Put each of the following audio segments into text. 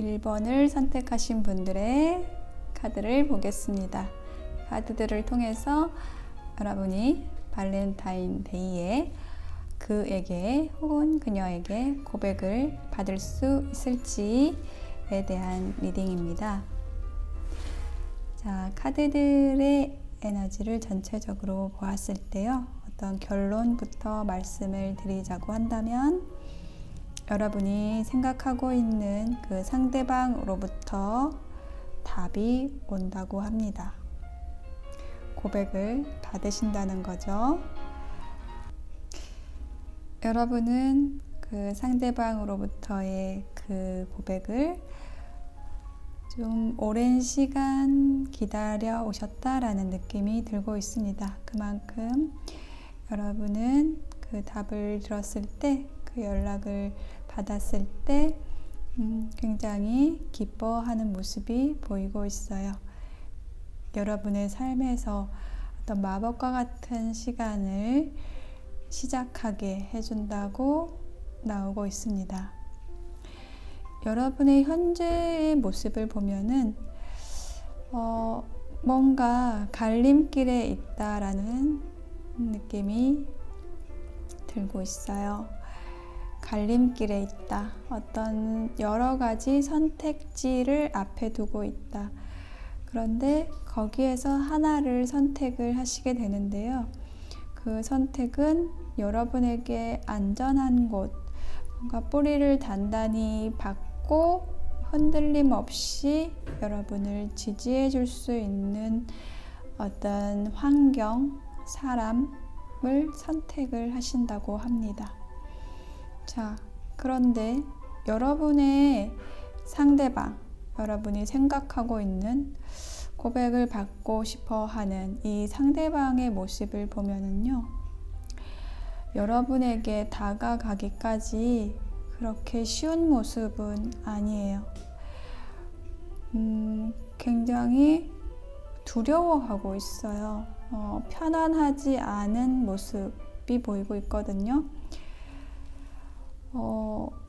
1번을 선택하신 분들의 카드를 보겠습니다. 카드들을 통해서 여러분이 발렌타인데이에 그에게 혹은 그녀에게 고백을 받을 수 있을지에 대한 리딩입니다. 자, 카드들의 에너지를 전체적으로 보았을 때요, 어떤 결론부터 말씀을 드리자고 한다면, 여러분이 생각하고 있는 그 상대방으로부터 답이 온다고 합니다. 고백을 받으신다는 거죠. 여러분은 그 상대방으로부터의 그 고백을 좀 오랜 시간 기다려 오셨다라는 느낌이 들고 있습니다. 그만큼 여러분은 그 답을 들었을 때, 그 연락을 받았을 때 굉장히 기뻐하는 모습이 보이고 있어요. 여러분의 삶에서 어떤 마법과 같은 시간을 시작하게 해준다고 나오고 있습니다. 여러분의 현재의 모습을 보면은 뭔가 갈림길에 있다라는 느낌이 들고 있어요. 갈림길에 있다. 어떤 여러 가지 선택지를 앞에 두고 있다. 그런데 거기에서 하나를 선택을 하시게 되는데요. 그 선택은 여러분에게 안전한 곳, 뭔가 뿌리를 단단히 박고 흔들림 없이 여러분을 지지해 줄 수 있는 어떤 환경, 사람을 선택을 하신다고 합니다. 자, 그런데 여러분의 상대방, 여러분이 생각하고 있는 고백을 받고 싶어 하는 이 상대방의 모습을 보면은요, 여러분에게 다가가기까지 그렇게 쉬운 모습은 아니에요. 굉장히 두려워하고 있어요. 편안하지 않은 모습이 보이고 있거든요.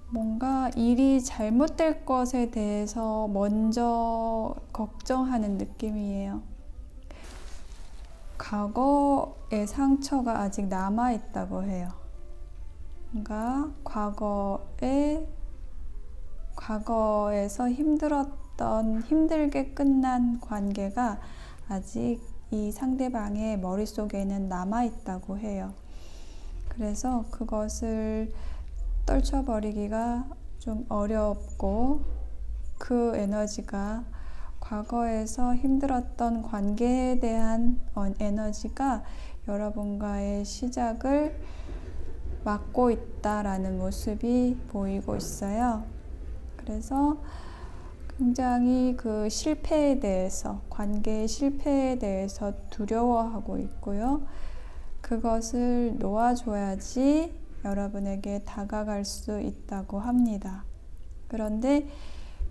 뭔가 일이 잘못될 것에 대해서 먼저 걱정하는 느낌이에요. 과거의 상처가 아직 남아있다고 해요. 뭔가 과거에서 힘들게 끝난 관계가 아직 이 상대방의 머릿속에는 남아있다고 해요. 그래서 그것을 떨쳐버리기가 좀 어렵고, 그 에너지가 과거에서 힘들었던 관계에 대한 에너지가 여러분과의 시작을 막고 있다라는 모습이 보이고 있어요. 그래서 굉장히 그 실패에 대해서, 관계의 실패에 대해서 두려워하고 있고요. 그것을 놓아줘야지 여러분에게 다가갈 수 있다고 합니다. 그런데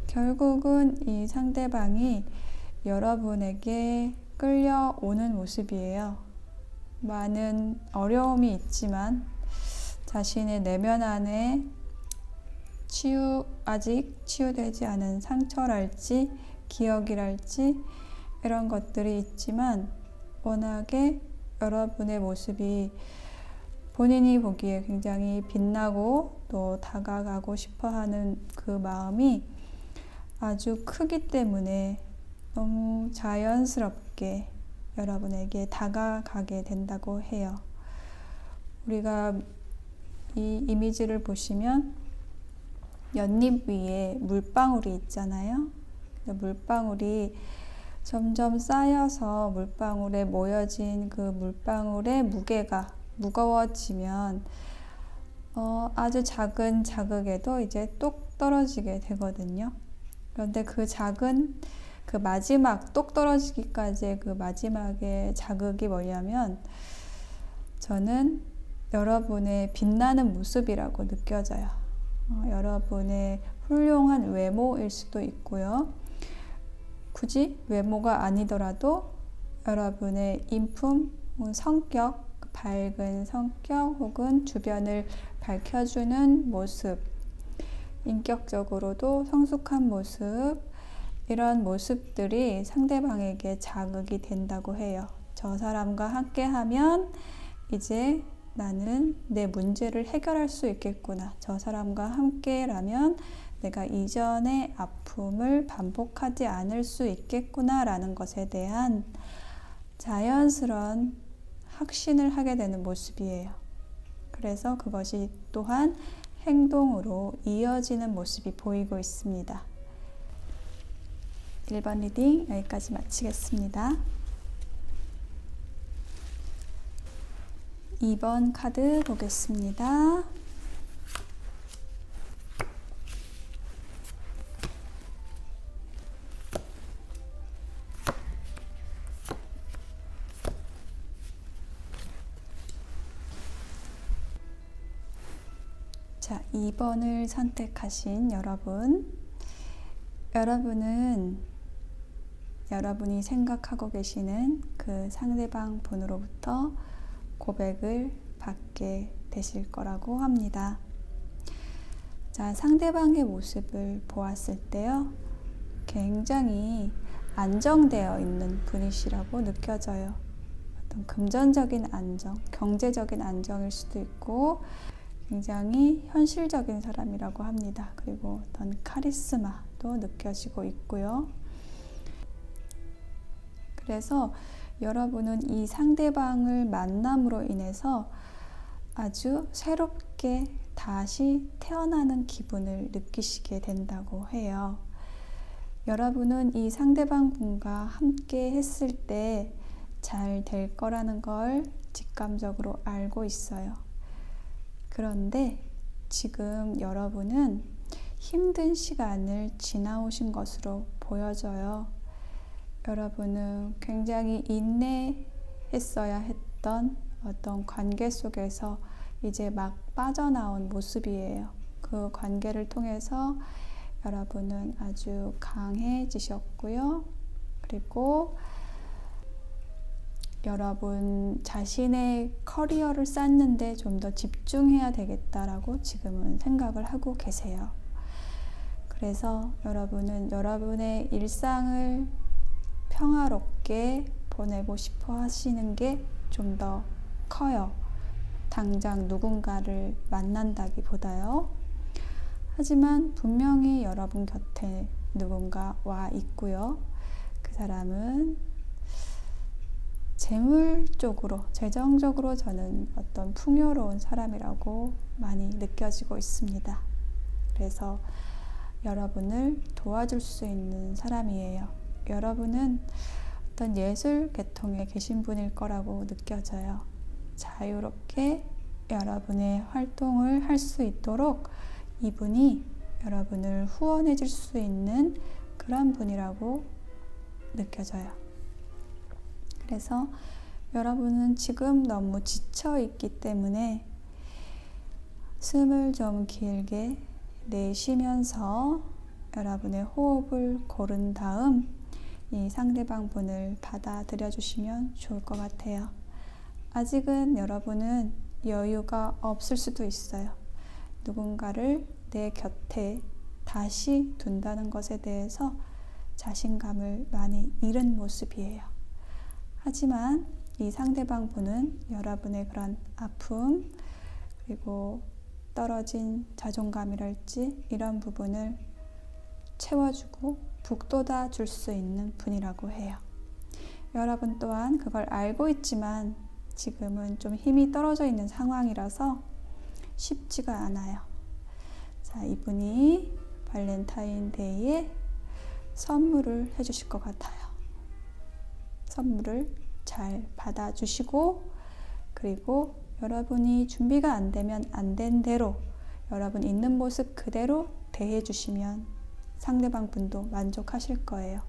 결국은 이 상대방이 여러분에게 끌려오는 모습이에요. 많은 어려움이 있지만 자신의 내면 안에 아직 치유되지 않은 상처랄지 기억이랄지 이런 것들이 있지만, 워낙에 여러분의 모습이 본인이 보기에 굉장히 빛나고 또 다가가고 싶어하는 그 마음이 아주 크기 때문에 너무 자연스럽게 여러분에게 다가가게 된다고 해요. 우리가 이 이미지를 보시면 연잎 위에 물방울이 있잖아요. 물방울이 점점 쌓여서 물방울에 모여진 그 물방울의 무게가 무거워지면 아주 작은 자극에도 이제 똑 떨어지게 되거든요. 그런데 그 작은 그 마지막 똑 떨어지기까지의 그 마지막의 자극이 뭐냐면, 저는 여러분의 빛나는 모습이라고 느껴져요. 여러분의 훌륭한 외모일 수도 있고요. 굳이 외모가 아니더라도 여러분의 인품, 성격, 밝은 성격 혹은 주변을 밝혀주는 모습, 인격적으로도 성숙한 모습, 이런 모습들이 상대방에게 자극이 된다고 해요. 저 사람과 함께 하면 이제 나는 내 문제를 해결할 수 있겠구나. 저 사람과 함께라면 내가 이전의 아픔을 반복하지 않을 수 있겠구나 라는 것에 대한 자연스러운 확신을 하게 되는 모습이에요. 그래서 그것이 또한 행동으로 이어지는 모습이 보이고 있습니다. 1번 리딩 여기까지 마치겠습니다. 2번 카드 보겠습니다. 자, 2번을 선택하신 여러분은 여러분이 생각하고 계시는 그 상대방 분으로부터 고백을 받게 되실 거라고 합니다. 자, 상대방의 모습을 보았을 때요, 굉장히 안정되어 있는 분이시라고 느껴져요. 어떤 금전적인 안정, 경제적인 안정일 수도 있고 굉장히 현실적인 사람이라고 합니다. 그리고 어떤 카리스마도 느껴지고 있고요. 그래서 여러분은 이 상대방을 만남으로 인해서 아주 새롭게 다시 태어나는 기분을 느끼시게 된다고 해요. 여러분은 이 상대방 분과 함께 했을 때 잘 될 거라는 걸 직감적으로 알고 있어요. 그런데 지금 여러분은 힘든 시간을 지나오신 것으로 보여져요. 여러분은 굉장히 인내했어야 했던 어떤 관계 속에서 이제 막 빠져나온 모습이에요. 그 관계를 통해서 여러분은 아주 강해지셨고요. 그리고 여러분 자신의 커리어를 쌓는데 좀 더 집중해야 되겠다라고 지금은 생각을 하고 계세요. 그래서 여러분은 여러분의 일상을 평화롭게 보내고 싶어 하시는 게 좀 더 커요. 당장 누군가를 만난다기보다요. 하지만 분명히 여러분 곁에 누군가 와 있고요. 그 사람은 재정적으로 저는 어떤 풍요로운 사람이라고 많이 느껴지고 있습니다. 그래서 여러분을 도와줄 수 있는 사람이에요. 여러분은 어떤 예술 계통에 계신 분일 거라고 느껴져요. 자유롭게 여러분의 활동을 할 수 있도록 이분이 여러분을 후원해 줄 수 있는 그런 분이라고 느껴져요. 그래서 여러분은 지금 너무 지쳐 있기 때문에 숨을 좀 길게 내쉬면서 여러분의 호흡을 고른 다음 이 상대방 분을 받아들여 주시면 좋을 것 같아요. 아직은 여러분은 여유가 없을 수도 있어요. 누군가를 내 곁에 다시 둔다는 것에 대해서 자신감을 많이 잃은 모습이에요. 하지만 이 상대방 분은 여러분의 그런 아픔, 그리고 떨어진 자존감이랄지 이런 부분을 채워주고 북돋아 줄 수 있는 분이라고 해요. 여러분 또한 그걸 알고 있지만 지금은 좀 힘이 떨어져 있는 상황이라서 쉽지가 않아요. 자, 이분이 발렌타인데이에 선물을 해주실 것 같아요. 선물을 잘 받아주시고, 그리고 여러분이 준비가 안 되면 안 된 대로 여러분 있는 모습 그대로 대해주시면 상대방 분도 만족하실 거예요.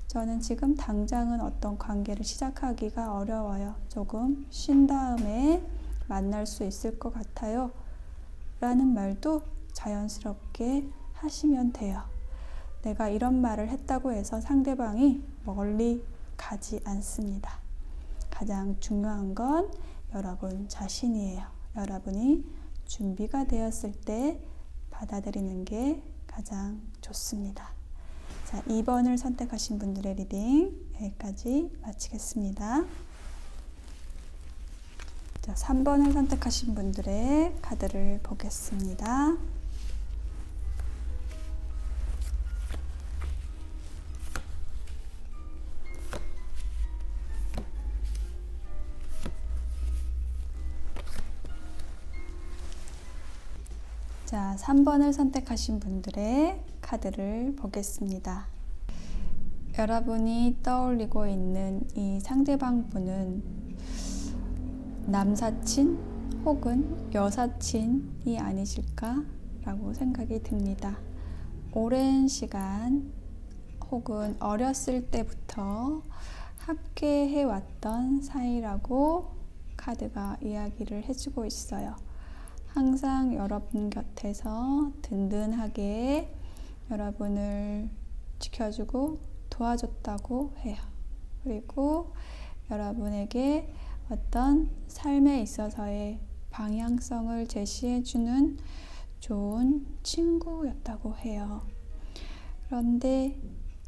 저는 지금 당장은 어떤 관계를 시작하기가 어려워요. 조금 쉰 다음에 만날 수 있을 것 같아요. 라는 말도 자연스럽게 하시면 돼요. 내가 이런 말을 했다고 해서 상대방이 멀리 가지 않습니다. 가장 중요한 건 여러분 자신이에요. 여러분이 준비가 되었을 때 받아들이는 게 가장 좋습니다. 자, 2번을 선택하신 분들의 리딩 여기까지 마치겠습니다. 자, 3번을 선택하신 분들의 카드를 보겠습니다. 자, 3번을 선택하신 분들의 카드를 보겠습니다. 여러분이 떠올리고 있는 이 상대방 분은 남사친 혹은 여사친이 아니실까라고 생각이 듭니다. 오랜 시간 혹은 어렸을 때부터 함께 해왔던 사이라고 카드가 이야기를 해주고 있어요. 항상 여러분 곁에서 든든하게 여러분을 지켜주고 도와줬다고 해요. 그리고 여러분에게 어떤 삶에 있어서의 방향성을 제시해주는 좋은 친구였다고 해요. 그런데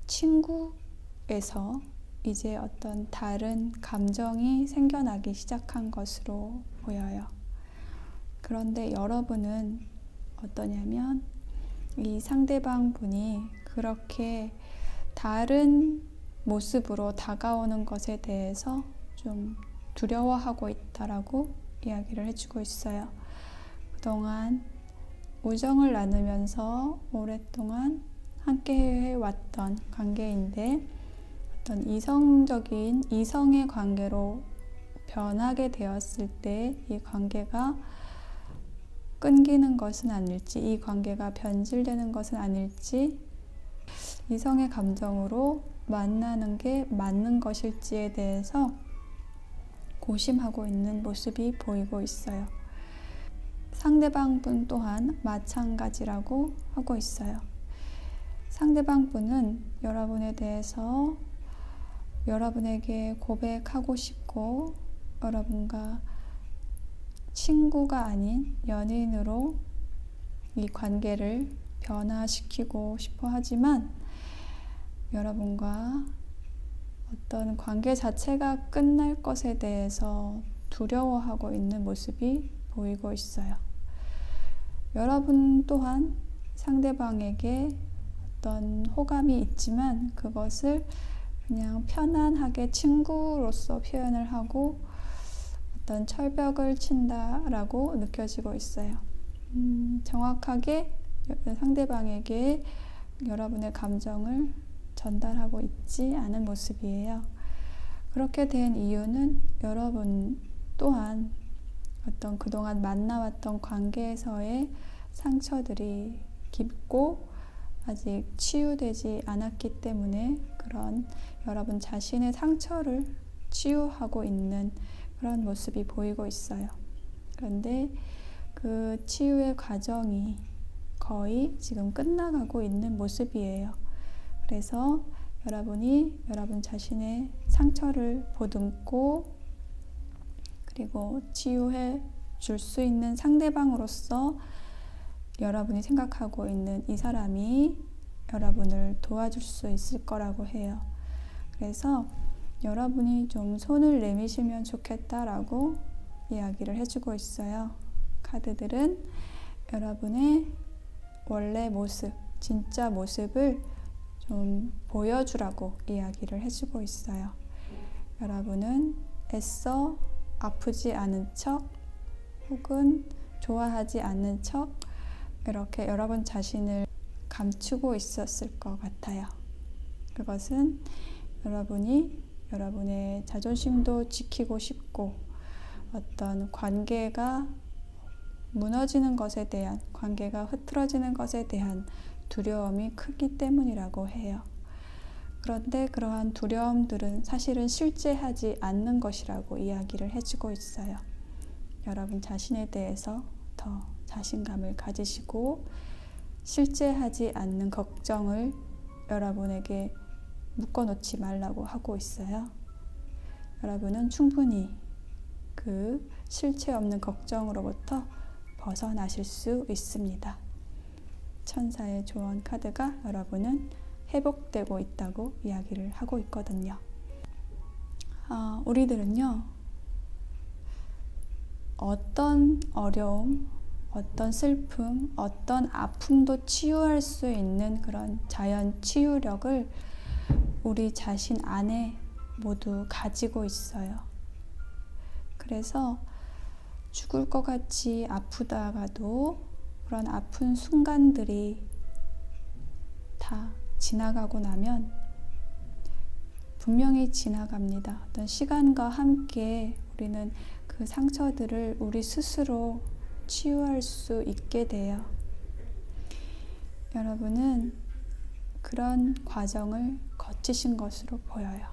친구에서 이제 어떤 다른 감정이 생겨나기 시작한 것으로 보여요. 그런데 여러분은 어떠냐면 이 상대방 분이 그렇게 다른 모습으로 다가오는 것에 대해서 좀 두려워하고 있다라고 이야기를 해주고 있어요. 그동안 우정을 나누면서 오랫동안 함께 해왔던 관계인데 어떤 이성적인 이성의 관계로 변하게 되었을 때 이 관계가 끊기는 것은 아닐지, 이 관계가 변질되는 것은 아닐지, 이성의 감정으로 만나는 게 맞는 것일지에 대해서 고심하고 있는 모습이 보이고 있어요. 상대방 분 또한 마찬가지라고 하고 있어요. 상대방 분은 여러분에 대해서 여러분에게 고백하고 싶고 여러분과 친구가 아닌 연인으로 이 관계를 변화시키고 싶어 하지만 여러분과 어떤 관계 자체가 끝날 것에 대해서 두려워하고 있는 모습이 보이고 있어요. 여러분 또한 상대방에게 어떤 호감이 있지만 그것을 그냥 편안하게 친구로서 표현을 하고 어떤 철벽을 친다라고 느껴지고 있어요. 정확하게 상대방에게 여러분의 감정을 전달하고 있지 않은 모습이에요. 그렇게 된 이유는 여러분 또한 어떤 그동안 만나왔던 관계에서의 상처들이 깊고 아직 치유되지 않았기 때문에 그런 여러분 자신의 상처를 치유하고 있는 그런 모습이 보이고 있어요. 그런데 그 치유의 과정이 거의 지금 끝나가고 있는 모습이에요. 그래서 여러분이 여러분 자신의 상처를 보듬고 그리고 치유해 줄 수 있는 상대방으로서 여러분이 생각하고 있는 이 사람이 여러분을 도와줄 수 있을 거라고 해요. 그래서 여러분이 좀 손을 내미시면 좋겠다라고 이야기를 해주고 있어요. 카드들은 여러분의 원래 모습, 진짜 모습을 좀 보여주라고 이야기를 해주고 있어요. 여러분은 애써 아프지 않은 척 혹은 좋아하지 않는 척 이렇게 여러분 자신을 감추고 있었을 것 같아요. 그것은 여러분이 여러분의 자존심도 지키고 싶고 어떤 관계가 무너지는 것에 대한, 관계가 흐트러지는 것에 대한 두려움이 크기 때문이라고 해요. 그런데 그러한 두려움들은 사실은 실제하지 않는 것이라고 이야기를 해주고 있어요. 여러분 자신에 대해서 더 자신감을 가지시고 실제하지 않는 걱정을 여러분에게 묶어놓지 말라고 하고 있어요. 여러분은 충분히 그 실체 없는 걱정으로부터 벗어나실 수 있습니다. 천사의 조언 카드가 여러분은 회복되고 있다고 이야기를 하고 있거든요. 우리들은요, 어떤 어려움, 어떤 슬픔, 어떤 아픔도 치유할 수 있는 그런 자연 치유력을 우리 자신 안에 모두 가지고 있어요. 그래서 죽을 것 같이 아프다가도 그런 아픈 순간들이 다 지나가고 나면 분명히 지나갑니다. 어떤 시간과 함께 우리는 그 상처들을 우리 스스로 치유할 수 있게 돼요. 여러분은 그런 과정을 거치신 것으로 보여요.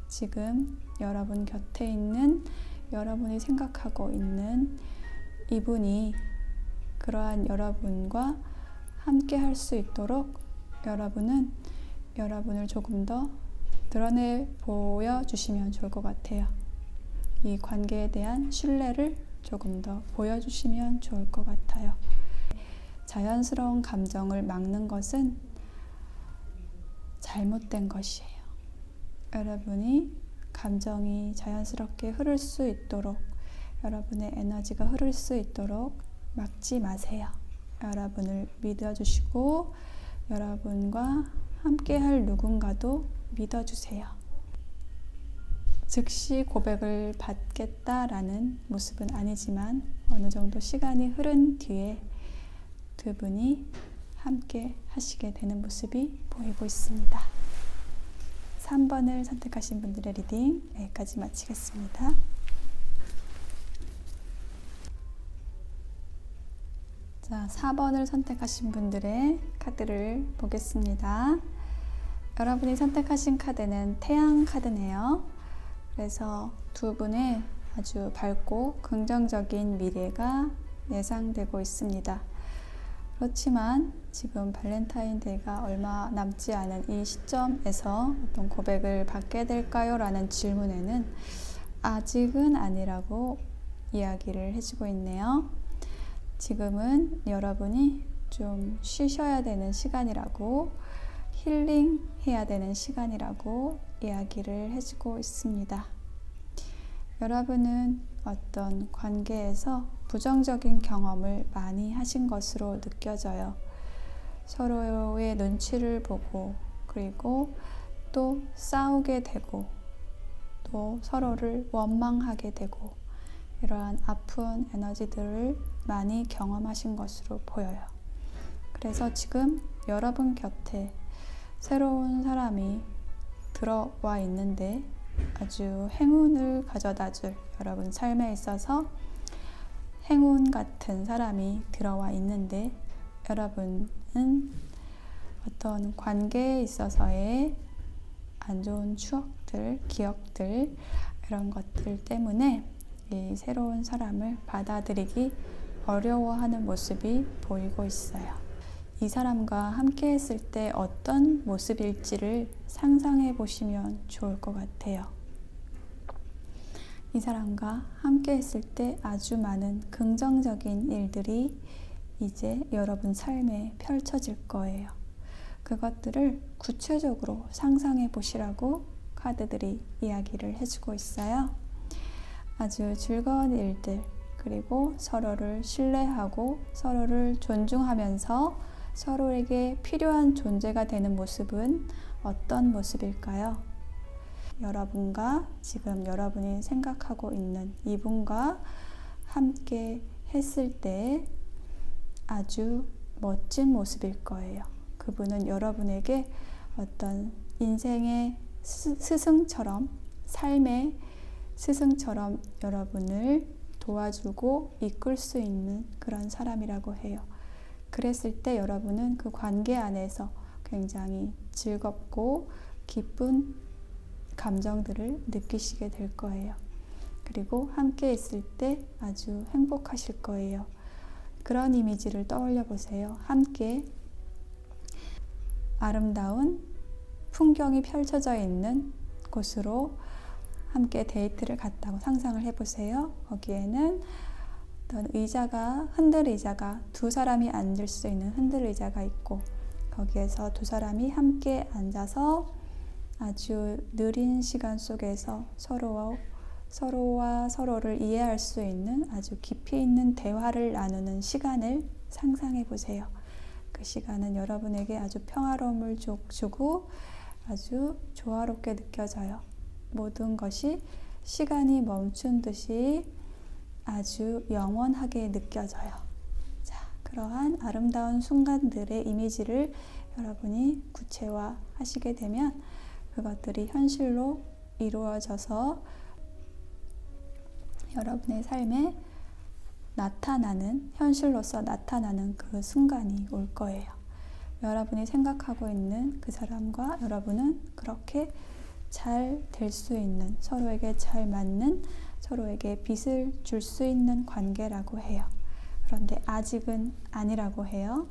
지금 여러분 곁에 있는, 여러분이 생각하고 있는 이분이 그러한 여러분과 함께 할 수 있도록 여러분은 여러분을 조금 더 드러내 보여주시면 좋을 것 같아요. 이 관계에 대한 신뢰를 조금 더 보여주시면 좋을 것 같아요. 자연스러운 감정을 막는 것은 잘못된 것이에요. 여러분이 감정이 자연스럽게 흐를 수 있도록, 여러분의 에너지가 흐를 수 있도록 막지 마세요. 여러분을 믿어주시고 여러분과 함께할 누군가도 믿어주세요. 즉시 고백을 받겠다라는 모습은 아니지만 어느 정도 시간이 흐른 뒤에 두 분이 함께 하시게 되는 모습이 보이고 있습니다. 3번을 선택하신 분들의 리딩 여기까지 마치겠습니다. 자, 4번을 선택하신 분들의 카드를 보겠습니다. 여러분이 선택하신 카드는 태양 카드네요. 그래서 두 분의 아주 밝고 긍정적인 미래가 예상되고 있습니다. 그렇지만 지금 발렌타인데이가 얼마 남지 않은 이 시점에서 어떤 고백을 받게 될까요? 라는 질문에는 아직은 아니라고 이야기를 해주고 있네요. 지금은 여러분이 좀 쉬셔야 되는 시간이라고, 힐링해야 되는 시간이라고 이야기를 해주고 있습니다. 여러분은 어떤 관계에서 부정적인 경험을 많이 하신 것으로 느껴져요. 서로의 눈치를 보고, 그리고 또 싸우게 되고, 또 서로를 원망하게 되고, 이러한 아픈 에너지들을 많이 경험하신 것으로 보여요. 그래서 지금 여러분 곁에 새로운 사람이 들어와 있는데 아주 행운을 가져다 줄, 여러분 삶에 있어서 행운 같은 사람이 들어와 있는데 여러분은 어떤 관계에 있어서의 안 좋은 추억들, 기억들, 이런 것들 때문에 이 새로운 사람을 받아들이기 어려워하는 모습이 보이고 있어요. 이 사람과 함께 했을 때 어떤 모습일지를 상상해 보시면 좋을 것 같아요. 이 사람과 함께 했을 때 아주 많은 긍정적인 일들이 이제 여러분 삶에 펼쳐질 거예요. 그것들을 구체적으로 상상해 보시라고 카드들이 이야기를 해주고 있어요. 아주 즐거운 일들, 그리고 서로를 신뢰하고 서로를 존중하면서 서로에게 필요한 존재가 되는 모습은 어떤 모습일까요? 여러분과 지금 여러분이 생각하고 있는 이분과 함께 했을 때 아주 멋진 모습일 거예요. 그분은 여러분에게 어떤 인생의 스승처럼, 삶의 스승처럼 여러분을 도와주고 이끌 수 있는 그런 사람이라고 해요. 그랬을 때 여러분은 그 관계 안에서 굉장히 즐겁고 기쁜 감정들을 느끼시게 될 거예요. 그리고 함께 있을 때 아주 행복하실 거예요. 그런 이미지를 떠올려 보세요. 함께 아름다운 풍경이 펼쳐져 있는 곳으로 함께 데이트를 갔다고 상상을 해보세요. 거기에는 어떤 의자가, 흔들 의자가 두 사람이 앉을 수 있는 흔들 의자가 있고, 거기에서 두 사람이 함께 앉아서 아주 느린 시간 속에서 서로와 서로를 이해할 수 있는 아주 깊이 있는 대화를 나누는 시간을 상상해 보세요. 그 시간은 여러분에게 아주 평화로움을 주고 아주 조화롭게 느껴져요. 모든 것이 시간이 멈춘 듯이 아주 영원하게 느껴져요. 자, 그러한 아름다운 순간들의 이미지를 여러분이 구체화하시게 되면 그것들이 현실로 이루어져서 여러분의 삶에 나타나는, 현실로서 나타나는 그 순간이 올 거예요. 여러분이 생각하고 있는 그 사람과 여러분은 그렇게 잘 될 수 있는, 서로에게 잘 맞는, 서로에게 빚을 줄 수 있는 관계라고 해요. 그런데 아직은 아니라고 해요.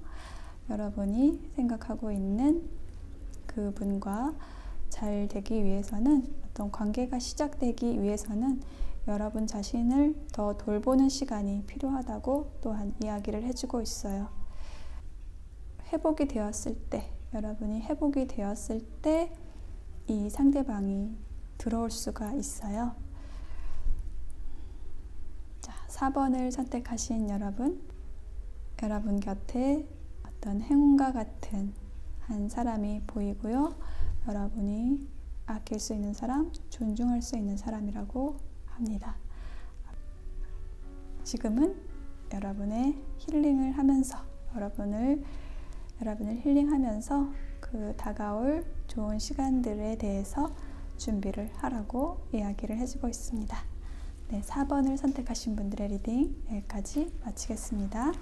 여러분이 생각하고 있는 그분과 잘 되기 위해서는, 어떤 관계가 시작되기 위해서는 여러분 자신을 더 돌보는 시간이 필요하다고 또한 이야기를 해주고 있어요. 회복이 되었을 때, 여러분이 회복이 되었을 때 이 상대방이 들어올 수가 있어요. 자, 4번을 선택하신 여러분 곁에 어떤 행운과 같은 한 사람이 보이고요. 여러분이 아낄 수 있는 사람, 존중할 수 있는 사람이라고 합니다. 지금은 여러분의 힐링을 하면서, 여러분을 힐링하면서 그 다가올 좋은 시간들에 대해서 준비를 하라고 이야기를 해주고 있습니다. 네, 4번을 선택하신 분들의 리딩 여기까지 마치겠습니다.